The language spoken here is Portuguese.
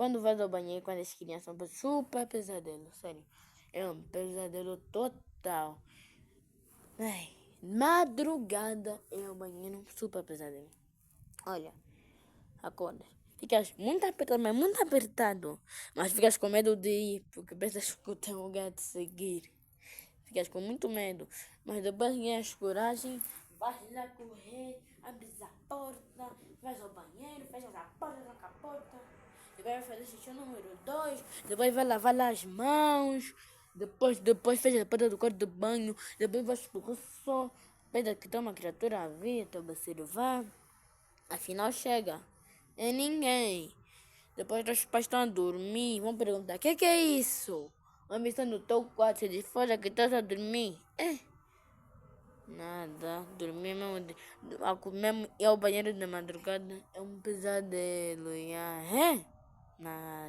Quando vai ao banheiro, quando as crianças são super pesadelo, sério. É um pesadelo total. Ai, madrugada é o banheiro super pesadelo. Olha, acorda. Ficas muito apertado, mas muito apertado. Mas ficas com medo de ir, porque pensas que o teu lugar te seguir. Ficas com muito medo. Mas depois ganhas coragem, vais lá correr, abres a porta, vais ao banheiro, fechas a porta, tranca a porta. Depois vai fazer xixi número 2. Depois vai lavar lá as mãos. Depois fecha a porta do quarto de banho. Depois vais pro sol. Pede que toma criatura a vir, te observar. Afinal chega. É ninguém. Depois os pais estão a dormir. Vão perguntar: que é isso? Vão pensar no teu quarto. Se diz fora que estás a dormir. Nada. Dormir mesmo. Mesmo ir ao banheiro de madrugada é um pesadelo. Nada.